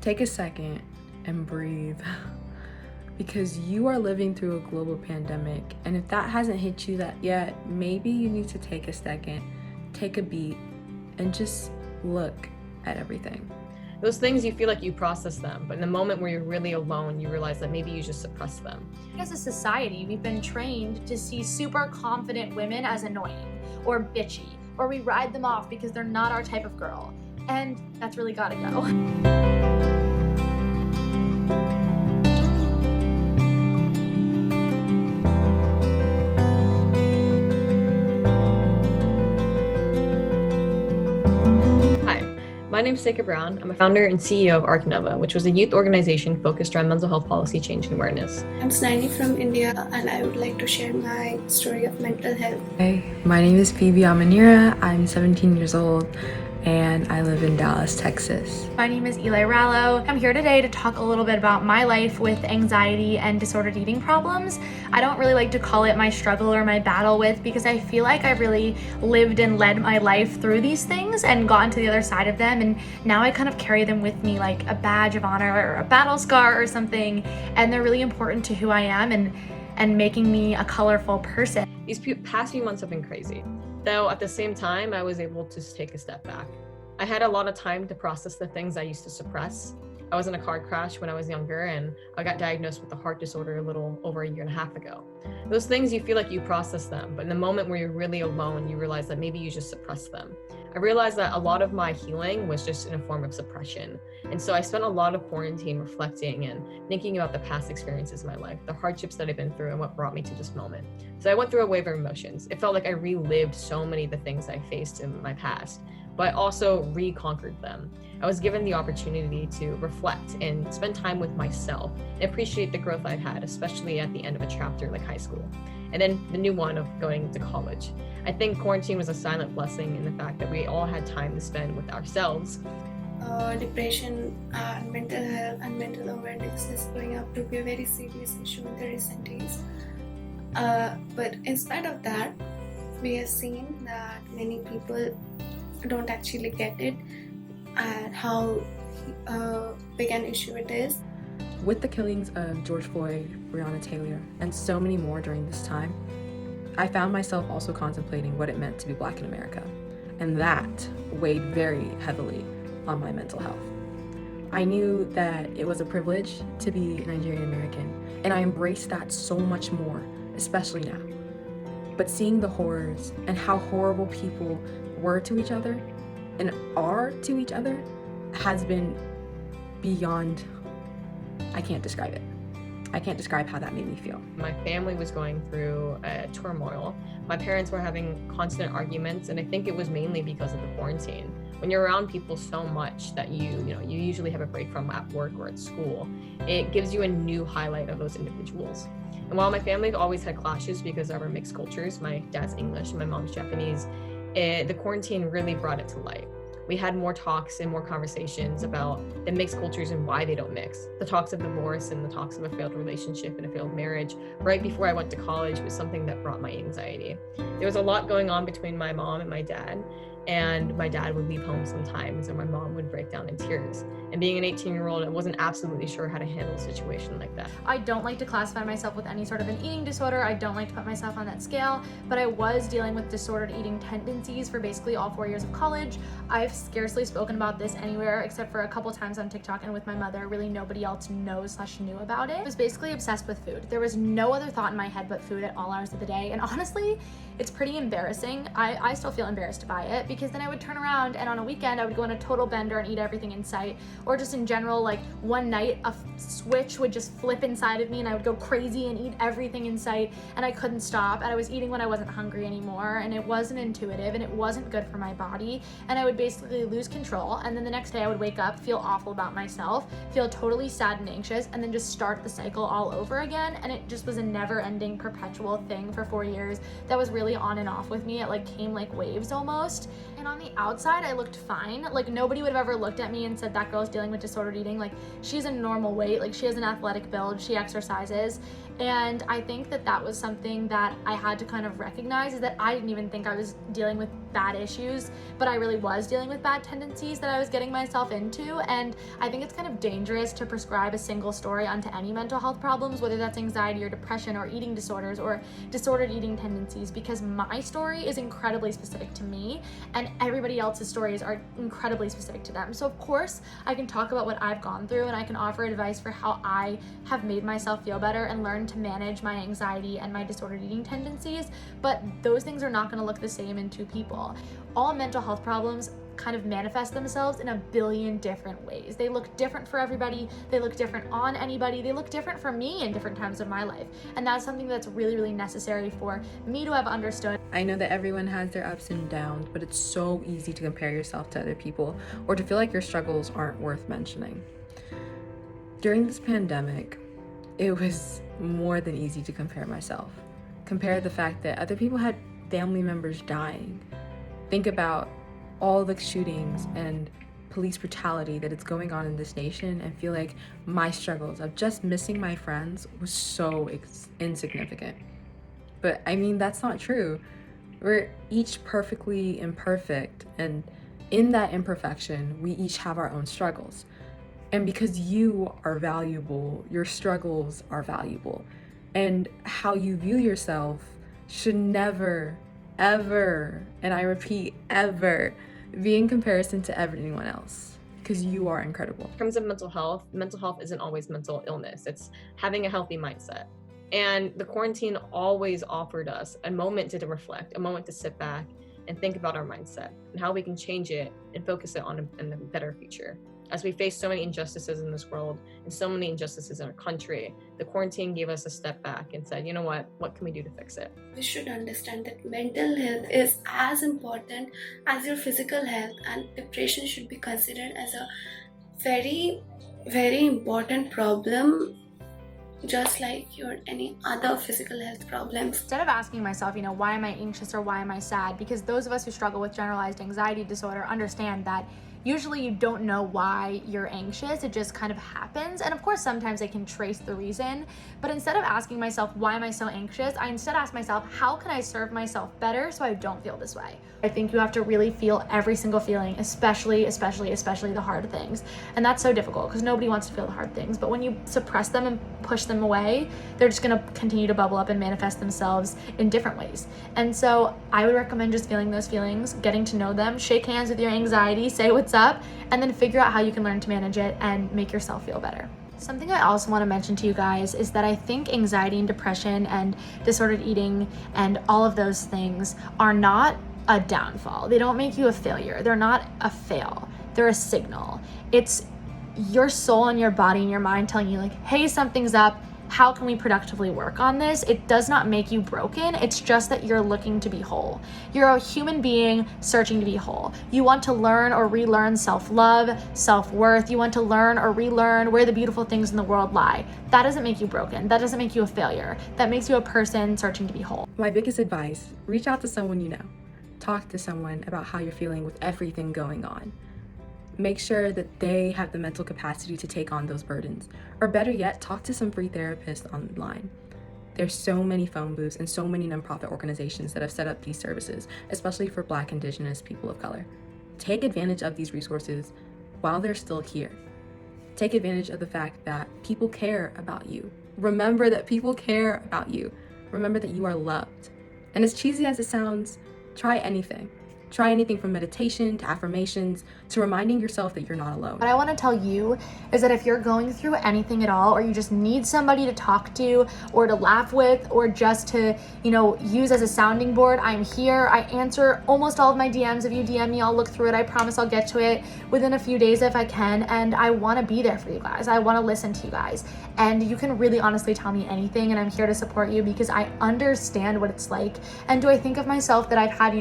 Take a second and breathe because you are living through a global pandemic. And if that hasn't hit you yet, maybe you need to take a second, take a beat, and just look at everything. Those things you feel like you process them, but in the moment where you're really alone, you realize that maybe you just suppress them. As a society, we've been trained to see super confident women as annoying or bitchy, or we ride them off because they're not our type of girl. And that's really gotta go. My name is Seika Brown. I'm a founder and CEO of Arc Nova, which was a youth organization focused around mental health policy change and awareness. I'm Snani from India, and I would like to share my story of mental health. Hey, my name is Phoebe Amanira. I'm 17 years old and I live in Dallas, Texas. My name is Eli Rallo. I'm here today to talk a little bit about my life with anxiety and disordered eating problems. I don't really like to call it my struggle or my battle with, because I feel like I've really lived and led my life through these things and gotten to the other side of them, and now I kind of carry them with me like a badge of honor or a battle scar or something, and they're really important to who I am and making me a colorful person. These past few months have been crazy, though at the same time I was able to just take a step back. I had a lot of time to process the things I used to suppress. I was in a car crash when I was younger, and I got diagnosed with a heart disorder a little over a year and a half ago. Those things you feel like you process them, but in the moment where you're really alone, you realize that maybe you just suppress them. I realized that a lot of my healing was just in a form of suppression. And so I spent a lot of quarantine reflecting and thinking about the past experiences in my life, the hardships that I've been through and what brought me to this moment. So I went through a wave of emotions. It felt like I relived so many of the things I faced in my past, but I also reconquered them. I was given the opportunity to reflect and spend time with myself and appreciate the growth I've had, especially at the end of a chapter like high school. And then the new one of going to college. I think quarantine was a silent blessing in the fact that we all had time to spend with ourselves. Depression and mental health and mental awareness is going up to be a very serious issue in the recent days. But in spite of that, we have seen that many people don't actually get it and how big an issue it is. With the killings of George Floyd, Breonna Taylor, and so many more during this time, I found myself also contemplating what it meant to be Black in America, and that weighed very heavily on my mental health. I knew that it was a privilege to be Nigerian American, and I embraced that so much more, especially now. But seeing the horrors and how horrible people were to each other and are to each other has been beyond, I can't describe it. I can't describe how that made me feel. My family was going through turmoil. My parents were having constant arguments, and I think it was mainly because of the quarantine. When you're around people so much that you usually have a break from at work or at school, it gives you a new highlight of those individuals. And while my family always had clashes because of our mixed cultures, my dad's English and my mom's Japanese, the quarantine really brought it to light. We had more talks and more conversations about the mixed cultures and why they don't mix. The talks of divorce and the talks of a failed relationship and a failed marriage right before I went to college was something that brought my anxiety. There was a lot going on between my mom and my dad would leave home sometimes and my mom would break down in tears. And being an 18-year-old, I wasn't absolutely sure how to handle a situation like that. I don't like to classify myself with any sort of an eating disorder. I don't like to put myself on that scale, but I was dealing with disordered eating tendencies for basically all 4 years of college. I've scarcely spoken about this anywhere except for a couple times on TikTok and with my mother. Really nobody else knew about it. I was basically obsessed with food. There was no other thought in my head but food at all hours of the day, and honestly, it's pretty embarrassing. I still feel embarrassed by it, because then I would turn around and on a weekend I would go on a total bender and eat everything in sight, or just in general, like one night a switch would just flip inside of me and I would go crazy and eat everything in sight, and I couldn't stop, and I was eating when I wasn't hungry anymore, and it wasn't intuitive and it wasn't good for my body, and I would basically lose control, and then the next day I would wake up, feel awful about myself, feel totally sad and anxious, and then just start the cycle all over again. And it just was a never-ending perpetual thing for 4 years that was really on and off with me. It like came like waves almost. And on the outside, I looked fine. Like, nobody would have ever looked at me and said, that girl's dealing with disordered eating. Like, she's a normal weight. Like, she has an athletic build. She exercises. And I think that that was something that I had to kind of recognize, is that I didn't even think I was dealing with bad issues, but I really was dealing with bad tendencies that I was getting myself into. And I think it's kind of dangerous to prescribe a single story onto any mental health problems, whether that's anxiety or depression or eating disorders or disordered eating tendencies, because my story is incredibly specific to me and everybody else's stories are incredibly specific to them. So of course I can talk about what I've gone through and I can offer advice for how I have made myself feel better and learn to manage my anxiety and my disordered eating tendencies, but those things are not going to look the same in two people. All mental health problems kind of manifest themselves in a billion different ways. They look different for everybody. They look different on anybody. They look different for me in different times of my life. And that's something that's really, really necessary for me to have understood. I know that everyone has their ups and downs, but it's so easy to compare yourself to other people or to feel like your struggles aren't worth mentioning. During this pandemic, it was more than easy to compare myself. Compare the fact that other people had family members dying. Think about all the shootings and police brutality that is going on in this nation and feel like my struggles of just missing my friends was so insignificant. But I mean, that's not true. We're each perfectly imperfect, and in that imperfection, we each have our own struggles. And because you are valuable, your struggles are valuable. And how you view yourself should never, ever, and I repeat, ever, be in comparison to anyone else, because you are incredible. In terms of mental health isn't always mental illness. It's having a healthy mindset. And the quarantine always offered us a moment to reflect, a moment to sit back and think about our mindset and how we can change it and focus it on a better future. As we face so many injustices in this world and so many injustices in our country, the quarantine gave us a step back and said, you know what can we do to fix it? We should understand that mental health is as important as your physical health, and depression should be considered as a very, very important problem, just like your any other physical health problems. Instead of asking myself, why am I anxious or why am I sad? Because those of us who struggle with generalized anxiety disorder understand that usually you don't know why you're anxious, it just kind of happens. And of course, sometimes I can trace the reason, but instead of asking myself, why am I so anxious? I instead ask myself, how can I serve myself better so I don't feel this way? I think you have to really feel every single feeling, especially the hard things. And that's so difficult because nobody wants to feel the hard things, but when you suppress them and push them away, they're just gonna continue to bubble up and manifest themselves in different ways. And so I would recommend just feeling those feelings, getting to know them, shake hands with your anxiety, say what's up, and then figure out how you can learn to manage it and make yourself feel better. Something I also want to mention to you guys is that I think anxiety and depression and disordered eating and all of those things are not a downfall. They don't make you a failure. They're not a fail. They're a signal. It's your soul and your body and your mind telling you like, hey, something's up. How can we productively work on this? It does not make you broken. It's just that you're looking to be whole. You're a human being searching to be whole. You want to learn or relearn self-love, self-worth. You want to learn or relearn where the beautiful things in the world lie. That doesn't make you broken. That doesn't make you a failure. That makes you a person searching to be whole. My biggest advice, reach out to someone you know. Talk to someone about how you're feeling with everything going on. Make sure that they have the mental capacity to take on those burdens. Or better yet, talk to some free therapists online. There's so many phone booths and so many nonprofit organizations that have set up these services, especially for Black, Indigenous, people of color. Take advantage of these resources while they're still here. Take advantage of the fact that people care about you. Remember that people care about you. Remember that you are loved. And as cheesy as it sounds, try anything. Try anything from meditation to affirmations to reminding yourself that you're not alone. What I want to tell you is that if you're going through anything at all, or you just need somebody to talk to or to laugh with or just to, use as a sounding board, I'm here. I answer almost all of my DMs. If you DM me, I'll look through it. I promise I'll get to it within a few days if I can. And I want to be there for you guys. I want to listen to you guys. And you can really honestly tell me anything, and I'm here to support you because I understand what it's like. And do I think of myself that I've had,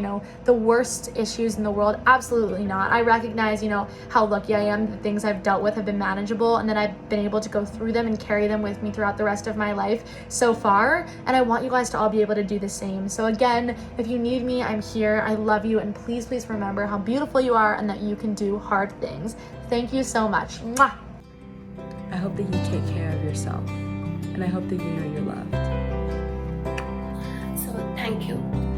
the worst most issues in the world. Absolutely not. I recognize, how lucky I am. The things I've dealt with have been manageable, and that I've been able to go through them and carry them with me throughout the rest of my life so far. And I want you guys to all be able to do the same. So again, if you need me, I'm here. I love you, and please, please remember how beautiful you are and that you can do hard things. Thank you so much. Mwah! I hope that you take care of yourself, and I hope that you know you're loved. So thank you.